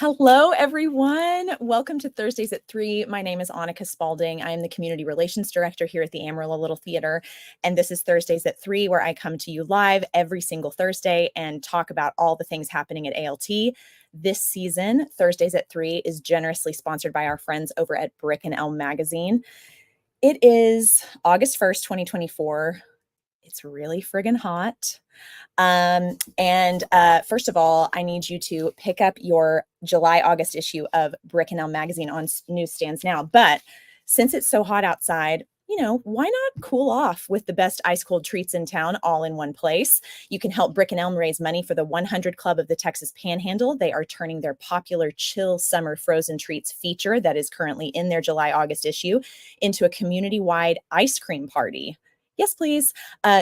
Hello, everyone. Welcome to Thursdays at 3. My name is Annika Spalding. I am the Community Relations Director here at the Amarillo Little Theater. And this is Thursdays at 3, where I come to you live every single Thursday and talk about all the things happening at ALT. This season, Thursdays at 3 is generously sponsored by our friends over at Brick and Elm Magazine. It is August 1st, 2024. It's really friggin' hot. First of all, I need you to pick up your July-August issue of Brick and Elm magazine on newsstands now. But since it's so hot outside, why not cool off with the best ice cold treats in town all in one place? You can help Brick and Elm raise money for the 100 Club of the Texas Panhandle. They are turning their popular chill summer frozen treats feature that is currently in their July-August issue into a community-wide ice cream party. Yes, please.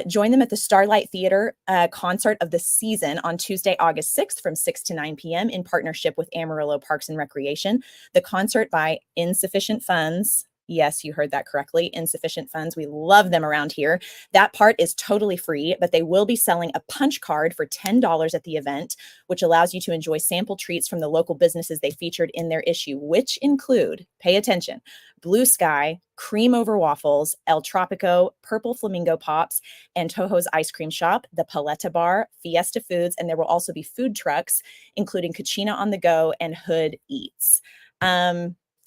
Join them at the Starlight Theater concert of the season on Tuesday, August 6th from 6 to 9 p.m. in partnership with Amarillo Parks and Recreation. The concert by Insufficient Funds. Yes, you heard that correctly. Insufficient Funds. We love them around here. That part is totally free, but they will be selling a punch card for $10 at the event, which allows you to enjoy sample treats from the local businesses they featured in their issue, which include, pay attention, Blue Sky, Cream Over Waffles, El Tropico, Purple Flamingo Pops, and Toho's Ice Cream Shop, the Paletta Bar, Fiesta Foods, and there will also be food trucks, including Cucina on the Go and Hood Eats.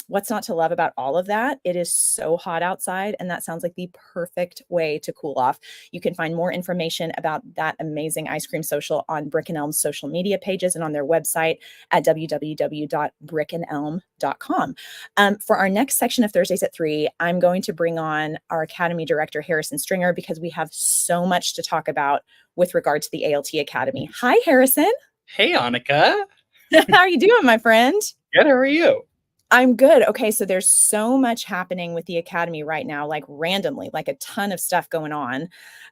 What's not to love about all of that? It is so hot outside, and that sounds like the perfect way to cool off. You can find more information about that amazing ice cream social on Brick and Elm's social media pages and on their website at www.brickandelm.com. For our next section of Thursdays at 3, I'm going to bring on our Academy Director, Harrison Stringer, because we have so much to talk about with regard to the ALT Academy. Hi, Harrison. Hey, Annika. How are you doing, my friend? Good. How are you? I'm good. Okay, so there's so much happening with the Academy right now, like randomly, like a ton of stuff going on.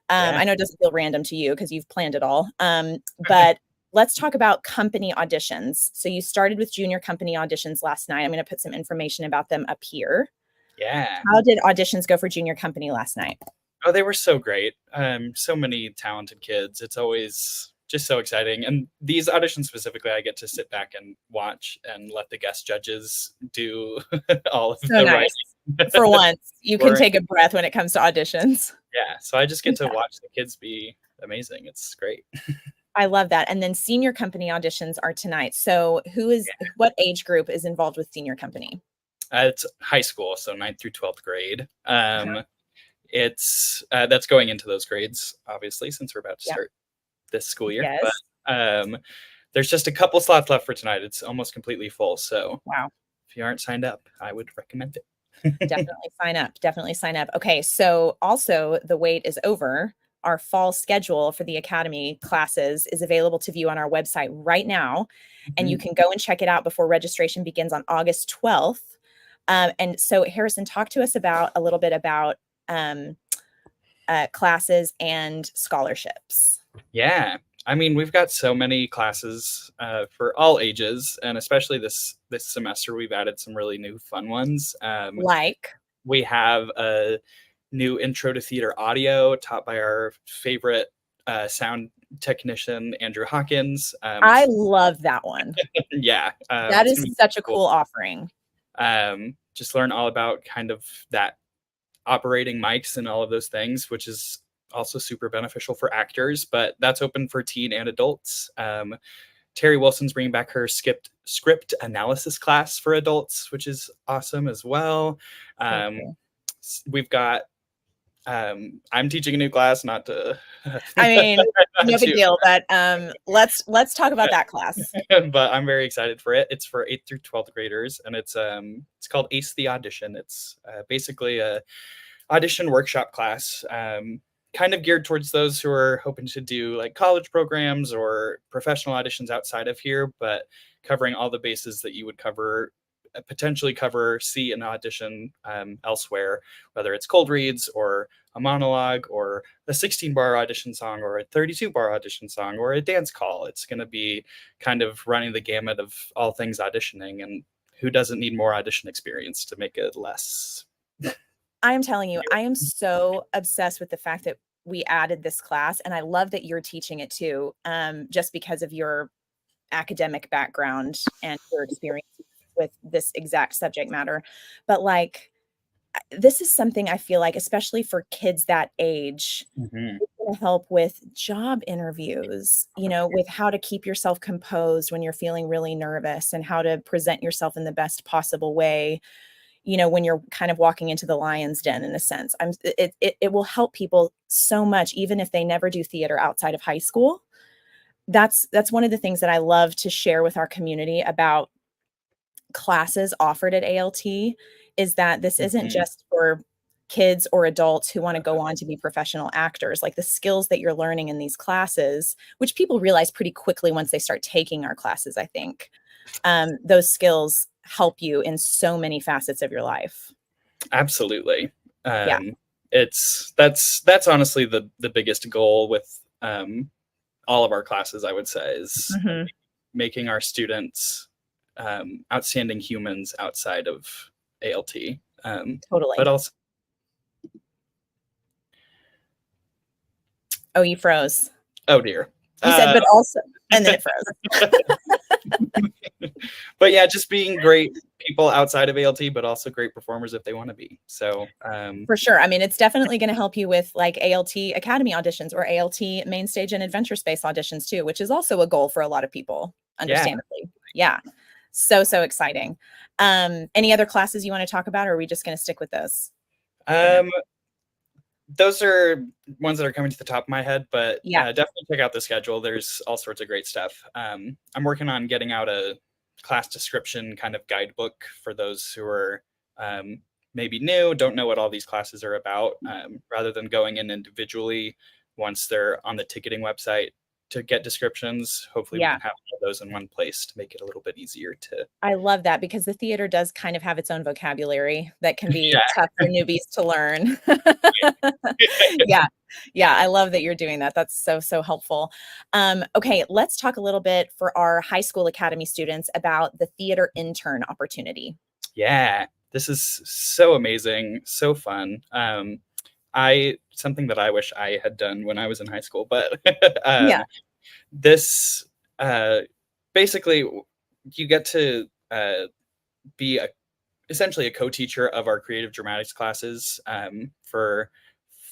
I know it doesn't feel random to you because you've planned it all. But let's talk about company auditions. So you started with junior company auditions last night. I'm going to put some information about them up here. Yeah. How did auditions go for junior company last night? Oh, they were so great. So many talented kids. It's always just so exciting. And these auditions specifically, I get to sit back and watch and let the guest judges do all of the writing. For once, you can take a breath when it comes to auditions. Yeah. So I just get to watch the kids be amazing. It's great. I love that. And then senior company auditions are tonight. So what age group is involved with senior company? It's high school, so 9th through 12th grade. It's that's going into those grades, obviously, since we're about to start this school year. Yes. But there's just a couple slots left for tonight. It's almost completely full. So wow. If you aren't signed up, I would recommend it. Definitely sign up. Definitely sign up. Okay. So also the wait is over. Our fall schedule for the Academy classes is available to view on our website right now. And you can go and check it out before registration begins on August 12th. And so Harrison, talk to us a little bit about classes and scholarships. Yeah. I mean, we've got so many classes for all ages, and especially this semester, we've added some really new fun ones. We have a new intro to theater audio taught by our favorite sound technician, Andrew Hawkins. I love that one. Yeah. That is such a cool offering. Just learn all about kind of that operating mics and all of those things, which is also super beneficial for actors, but that's open for teen and adults. Terry Wilson's bringing back her script analysis class for adults, which is awesome as well. We've got I'm teaching a new class, not to I mean, no big deal, but let's talk about that class. But I'm very excited for it. It's for 8th through 12th graders, and it's called Ace the Audition. It's basically a audition workshop class, kind of geared towards those who are hoping to do like college programs or professional auditions outside of here, but covering all the bases that you would potentially see an audition elsewhere, whether it's cold reads or a monologue or a 16-bar audition song or a 32-bar audition song or a dance call. It's going to be kind of running the gamut of all things auditioning, and who doesn't need more audition experience to make it less. I am telling you, I am so obsessed with the fact that we added this class, and I love that you're teaching it too, just because of your academic background and your experience with this exact subject matter, but like this is something I feel like, especially for kids that age, Mhm. it's gonna help with job interviews, with how to keep yourself composed when you're feeling really nervous and how to present yourself in the best possible way, when you're kind of walking into the lion's den in a sense. It will help people so much, even if they never do theater outside of high school. That's one of the things that I love to share with our community about classes offered at ALT, is that this isn't Mhm. just for kids or adults who want to go on to be professional actors. Like the skills that you're learning in these classes, which people realize pretty quickly once they start taking our classes, I think, those skills help you in so many facets of your life. Absolutely. Yeah. Um, that's honestly the biggest goal with all of our classes, I would say, is Mhm. making our students outstanding humans outside of ALT. But Totally. also, Oh, you froze. oh dear. You said, Uh, but also, and then it froze. but yeah, just being great people outside of ALT, but also great performers if they want to be. So For sure. I mean, it's definitely going to help you with like ALT Academy auditions or ALT Main Stage and Adventure Space auditions too, which is also a goal for a lot of people, yeah. understandably. Yeah. So exciting. Any other classes you want to talk about, or are we just going to stick with those for now? Um, those are ones that are coming to the top of my head, but Yeah. definitely check out the schedule. There's all sorts of great stuff. I'm working on getting out a class description kind of guidebook for those who are maybe new, don't know what all these classes are about, rather than going in individually once they're on the ticketing website to get descriptions. Hopefully, we Yeah. can have all those in one place to make it a little bit easier to. I love that because the theater does kind of have its own vocabulary that can be Yeah. tough for newbies to learn. Yeah. Yeah, I love that you're doing that. That's so helpful. Okay, let's talk a little bit for our high school academy students about the theater intern opportunity. Yeah, this is so amazing, so fun. I something that I wish I had done when I was in high school, but Yeah. this basically you get to be essentially a co-teacher of our creative dramatics classes for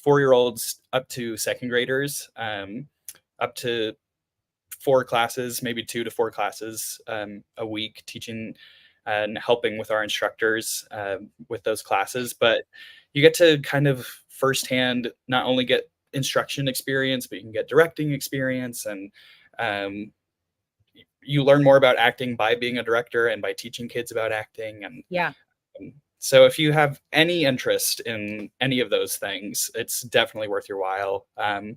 4-year-olds up to second graders, up to 4 classes, maybe 2 to 4 classes a week, teaching and helping with our instructors with those classes. But you get to kind of firsthand not only get instruction experience, but you can get directing experience, and um, you learn more about acting by being a director and by teaching kids about acting. Yeah. And so, if you have any interest in any of those things, it's definitely worth your while. I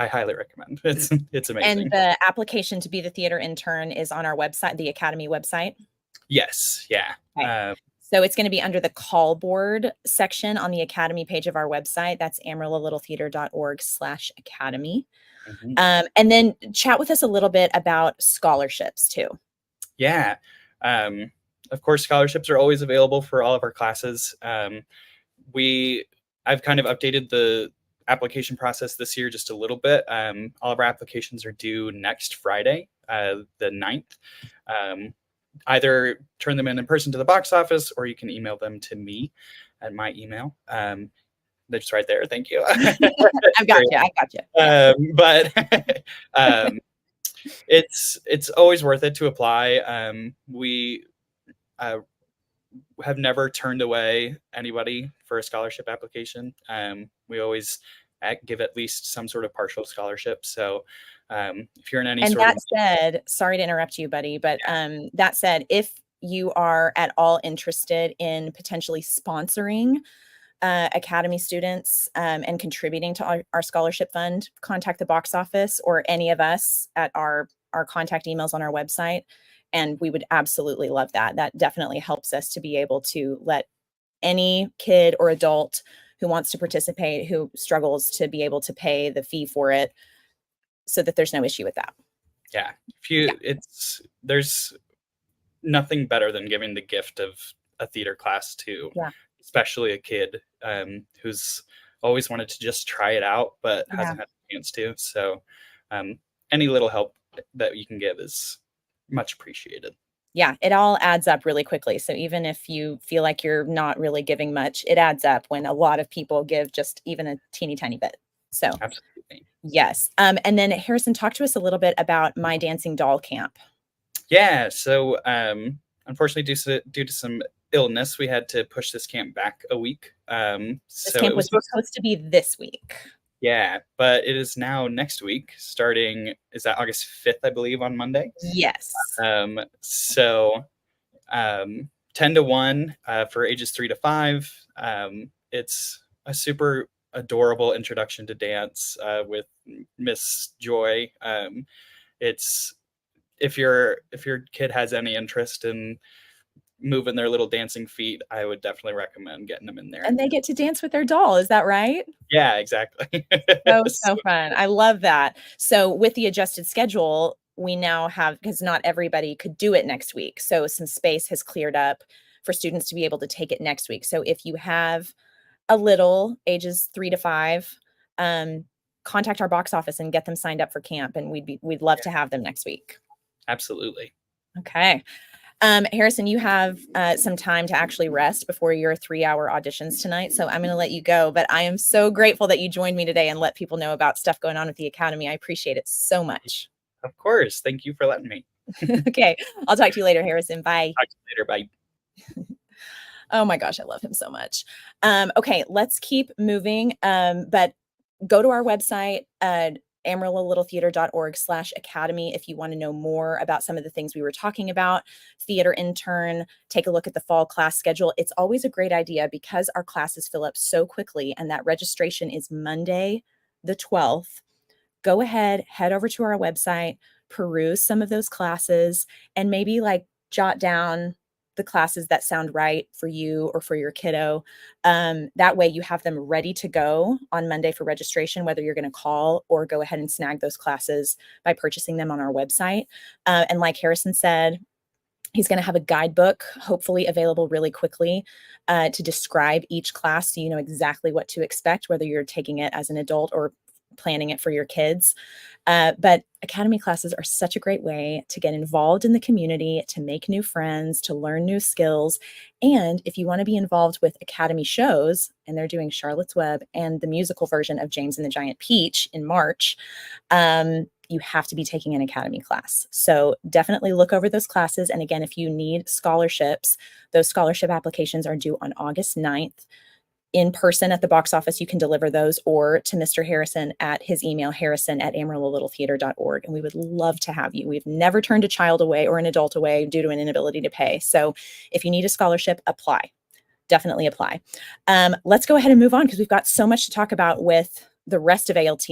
highly recommend. It's And amazing. the application to be the theater intern is on our website, the Academy website. Yes, yeah. Okay. So it's going to be under the call board section on the Academy page of our website. That's amarillallittletheater.org/academy. Mhm. And then chat with us a little bit about scholarships too. Yeah. Um, of course, scholarships are always available for all of our classes. We I've kind of updated the application process this year just a little bit. All of our applications are due next Friday, the 9th. Um, Either turn them in person to the box office, or you can email them to me at my email. They're just right there. Thank you. I've got you. I've got you. Yeah. But it's always worth it to apply. We uh, have never turned away anybody for a scholarship application. We always give at least some sort of partial scholarship. So if you're in any And sort of that said, sorry to interrupt you, buddy, but that said, if you are at all interested in potentially sponsoring Academy students and contributing to our scholarship fund, contact the box office or any of us at our contact emails on our website. And we would absolutely love that. That definitely helps us to be able to let any kid or adult who wants to participate, who struggles to be able to pay the fee for it, so that there's no issue with that. yeah, Yeah. there's nothing better than giving the gift of a theater class to Yeah. especially a kid who's always wanted to just try it out but Yeah. hasn't had a chance to. So um, any little help that you can give is much appreciated. Yeah, it all adds up really quickly. So even if you feel like you're not really giving much, it adds up when a lot of people give just even a teeny tiny bit. So Absolutely. yes. And then Harrison, talk to us a little bit about My Dancing Doll Camp. Yeah. So, unfortunately, due to some illness, we had to push this camp back a week. This So camp it was was supposed supposed to be this week. Yeah, but it is now next week, starting, is that August 5th, I believe, on Monday? Yes. So 10 to 1 for ages 3 to 5. It's a super adorable introduction to dance with Miss Joy. It's if your kid has any interest in moving their little dancing feet, I would definitely recommend getting them in there. And they get to dance with their doll. Is that right? Yeah, exactly. So, So so fun. I love that. So with the adjusted schedule, we now have, because not everybody could do it next week. So some space has cleared up for students to be able to take it next week. So if you have a little ages 3 to 5, um, contact our box office and get them signed up for camp. And we'd love yeah, to have them next week. absolutely. Okay. Harrison, you have some time to actually rest before your 3-hour auditions tonight. So I'm going to let you go. But I am so grateful that you joined me today and let people know about stuff going on with the Academy. I appreciate it so much. Of course. Thank you for letting me. Okay. I'll talk to you later, Harrison. Bye. Talk to you later. Bye. Oh my gosh, I love him so much. Okay, let's keep moving. But go to our website at amarillo-littletheater.org/academy if you want to know more about some of the things we were talking about. Theater intern, take a look at the fall class schedule. It's always a great idea because our classes fill up so quickly and that registration is Monday the 12th. Go ahead, head over to our website, peruse some of those classes, and maybe like jot down the classes that sound right for you or for your kiddo. That way you have them ready to go on Monday for registration, whether you're going to call or go ahead and snag those classes by purchasing them on our website. And like Harrison said, he's going to have a guidebook, hopefully available really quickly, to describe each class so you know exactly what to expect, whether you're taking it as an adult or planning it for your kids. But Academy classes are such a great way to get involved in the community, to make new friends, to learn new skills. And if you want to be involved with Academy shows, and they're doing Charlotte's Web and the musical version of James and the Giant Peach in March, you have to be taking an Academy class. So definitely look over those classes. And again, if you need scholarships, those scholarship applications are due on August 9th. In person at the box office, you can deliver those, or to Mr. Harrison at his email, harrison@amarillo-littletheater.org. And we would love to have you. We've never turned a child away or an adult away due to an inability to pay. So if you need a scholarship, apply. Definitely apply. Let's go ahead and move on because we've got so much to talk about with the rest of ALT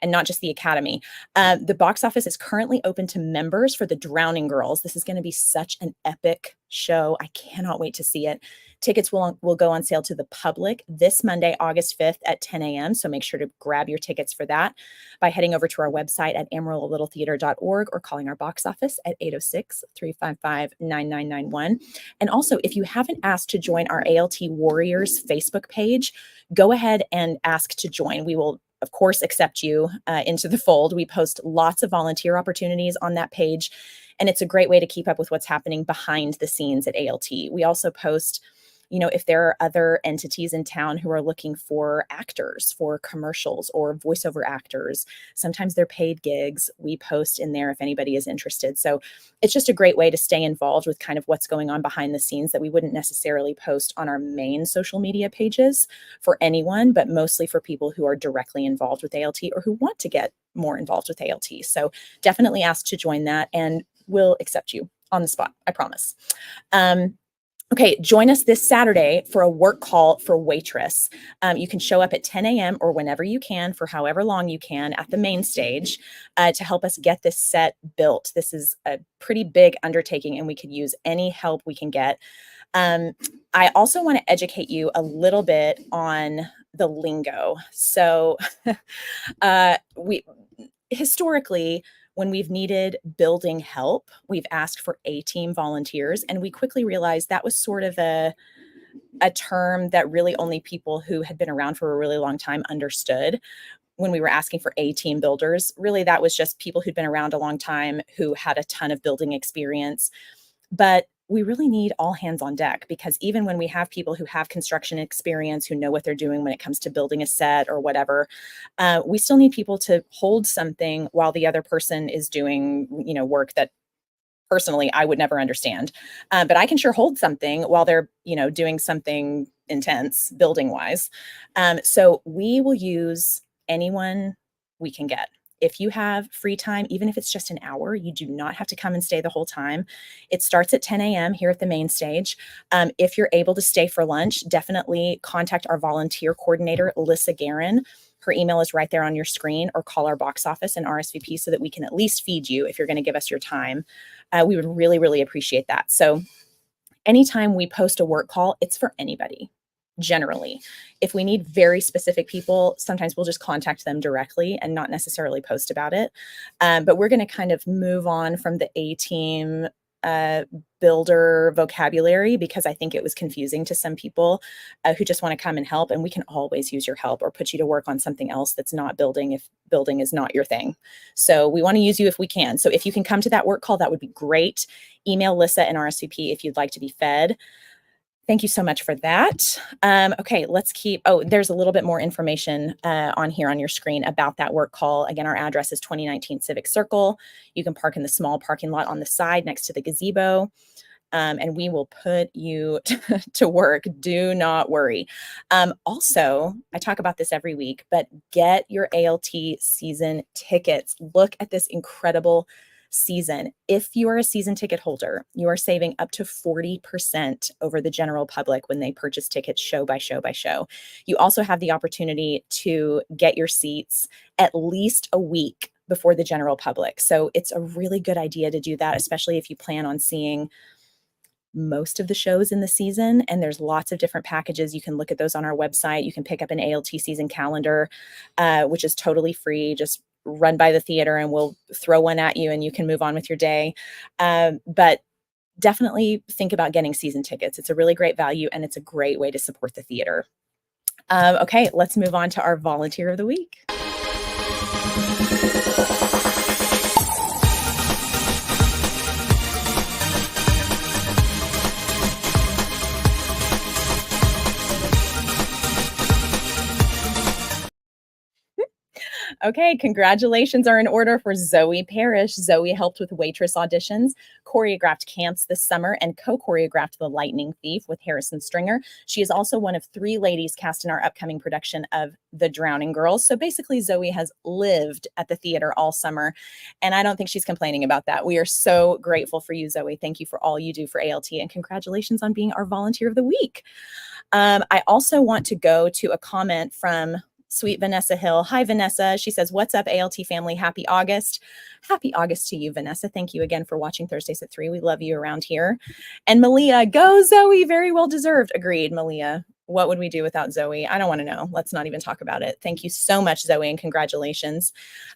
and not just the Academy. The box office is currently open to members for The Drowning Girls. This is going to be such an epic show. I cannot wait to see it. Tickets will go on sale to the public this Monday, August 5th at 10 a.m. So make sure to grab your tickets for that by heading over to our website at amarillo-littletheater.org or calling our box office at 806-355-9991. And also, if you haven't asked to join our ALT Warriors Facebook page, go ahead and ask to join. We will, of course, accept you into the fold. We post lots of volunteer opportunities on that page, and it's a great way to keep up with what's happening behind the scenes at ALT. We also post, if there are other entities in town who are looking for actors for commercials or voiceover actors, sometimes they're paid gigs. We post in there if anybody is interested. So it's just a great way to stay involved with kind of what's going on behind the scenes that we wouldn't necessarily post on our main social media pages for anyone, but mostly for people who are directly involved with ALT or who want to get more involved with ALT. So definitely ask to join that and we'll accept you on the spot. I promise. Okay, join us this Saturday for a work call for waitress. You can show up at 10 a.m. or whenever you can for however long you can at the main stage to help us get this set built. This is a pretty big undertaking and we could use any help we can get. I also want to educate you a little bit on the lingo. So we historically, when we've needed building help, we've asked for A-team volunteers, and we quickly realized that was sort of a term that really only people who had been around for a really long time understood. when we were asking for A team builders, really that was just people who'd been around a long time who had a ton of building experience. But we really need all hands on deck, because even when we have people who have construction experience, who know what they're doing when it comes to building a set or whatever, we still need people to hold something while the other person is doing, work that personally I would never understand. But I can sure hold something while they're, doing something intense building wise. So we will use anyone we can get. If you have free time, even if it's just an hour, you do not have to come and stay the whole time. It starts at 10 a.m. here at the main stage. If you're able to stay for lunch, definitely contact our volunteer coordinator, Lissa Guerin. Her email is right there on your screen, or call our box office and RSVP so that we can at least feed you if you're going to give us your time. We would really, really appreciate that. So anytime we post a work call, it's for anybody. Generally, if we need very specific people, sometimes we'll just contact them directly and not necessarily post about it. But we're going to kind of move on from the A team builder vocabulary, because I think it was confusing to some people who just want to come and help. And we can always use your help or put you to work on something else that's not building, if building is not your thing. So we want to use you if we can. So if you can come to that work call, that would be great. Email Lissa and RSVP if you'd like to be fed. Thank you so much for that. Okay, there's a little bit more information on here on your screen about that work call. Again, our address is 2019 Civic Circle. You can park in the small parking lot on the side next to the gazebo. And we will put you to work. Do not worry. Also, I talk about this every week, but get your ALT season tickets. Look at this incredible season. If you are a season ticket holder, you are saving up to 40% over the general public when they purchase tickets show by show by show. You also have the opportunity to get your seats at least a week before the general public. So it's a really good idea to do that, especially if you plan on seeing most of the shows in the season. And there's lots of different packages. You can look at those on our website. You can pick up an ALT season calendar, which is totally free. Just run by the theater and we'll throw one at you and you can move on with your day. But definitely think about getting season tickets. It's a really great value and it's a great way to support the theater. Okay, let's move on to our volunteer of the week. Okay, congratulations are in order for Zoe Parrish. Zoe helped with waitress auditions, choreographed camps this summer, and co-choreographed The Lightning Thief with Harrison Stringer. She is also one of 3 ladies cast in our upcoming production of The Drowning Girls. So basically, Zoe has lived at the theater all summer, and I don't think she's complaining about that. We are so grateful for you, Zoe. Thank you for all you do for ALT, and congratulations on being our volunteer of the week. I also want to go to a comment from sweet Vanessa Hill. Hi, Vanessa. She says, "What's up, ALT family? Happy August." Happy August to you, Vanessa. Thank you again for watching Thursdays at 3. We love you around here. And Malia, go Zoe. Very well deserved. Agreed, Malia. What would we do without Zoe? I don't want to know. Let's not even talk about it. Thank you so much, Zoe, and congratulations.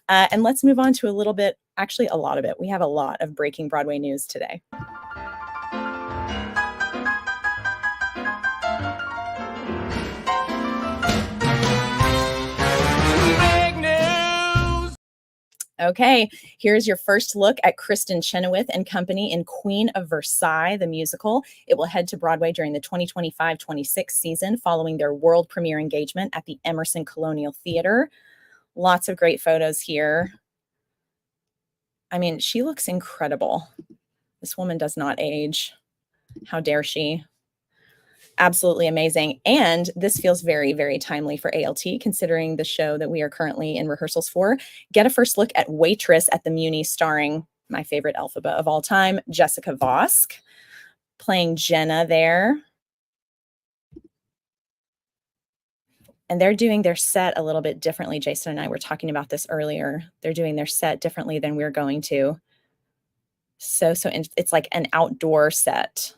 And let's move on to a little bit, actually a lot of it. We have a lot of breaking Broadway news today. Okay, here's your first look at Kristen Chenoweth and company in Queen of Versailles, the musical. It will head to Broadway during the 2025-26 season following their world premiere engagement at the Emerson Colonial Theater. Lots of great photos here. I mean, she looks incredible. This woman does not age. How dare she? Absolutely amazing. And this feels very, very timely for ALT, considering the show that we are currently in rehearsals for. Get a first look at Waitress at the Muni, starring my favorite Elphaba of all time, Jessica Vosk, playing Jenna there. And they're doing their set a little bit differently. Jason and I were talking about this earlier. They're doing their set differently than we're going to. So it's like an outdoor set.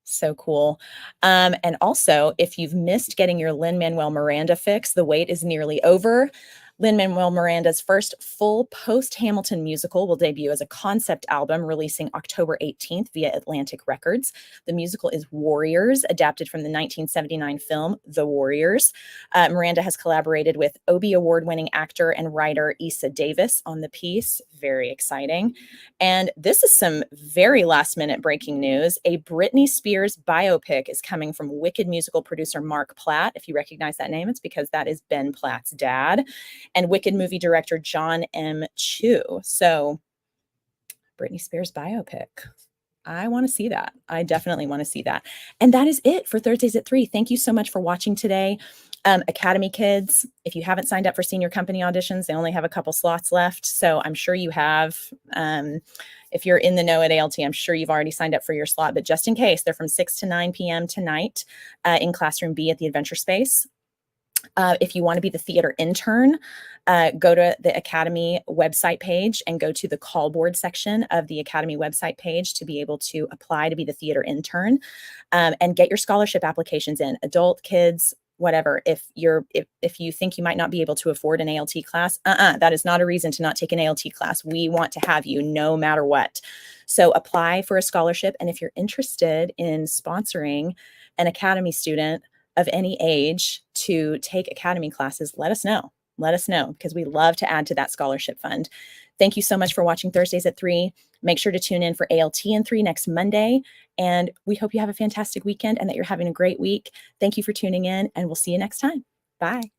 So cool. And also, if you've missed getting your Lin-Manuel Miranda fix, the wait is nearly over. Lin-Manuel Miranda's first full post-Hamilton musical will debut as a concept album releasing October 18th via Atlantic Records. The musical is Warriors, adapted from the 1979 film The Warriors. Miranda has collaborated with Obie Award-winning actor and writer Issa Davis on the piece. Very exciting. And this is some very last-minute breaking news. A Britney Spears biopic is coming from Wicked musical producer Mark Platt. If you recognize that name, it's because that is Ben Platt's dad, and Wicked movie director John M. Chu. So, Britney Spears biopic. I want to see that. I definitely want to see that. And that is it for Thursdays at 3. Thank you so much for watching today. Academy kids, if you haven't signed up for senior company auditions, they only have a couple slots left. So I'm sure you have. If you're in the know at ALT, I'm sure you've already signed up for your slot. But just in case, they're from 6 to 9 p.m. tonight in Classroom B at the Adventure Space. If you want to be the theater intern, go to the Academy website page and go to the call board section of the Academy website page to be able to apply to be the theater intern, and get your scholarship applications in. Adult, kids, whatever. If you think you might not be able to afford an ALT class, that is not a reason to not take an ALT class. We want to have you no matter what. So apply for a scholarship. And if you're interested in sponsoring an Academy student of any age to take Academy classes, let us know. Let us know, because we love to add to that scholarship fund. Thank you so much for watching Thursdays at 3. Make sure to tune in for ALT in 3 next Monday. And we hope you have a fantastic weekend and that you're having a great week. Thank you for tuning in, and we'll see you next time. Bye.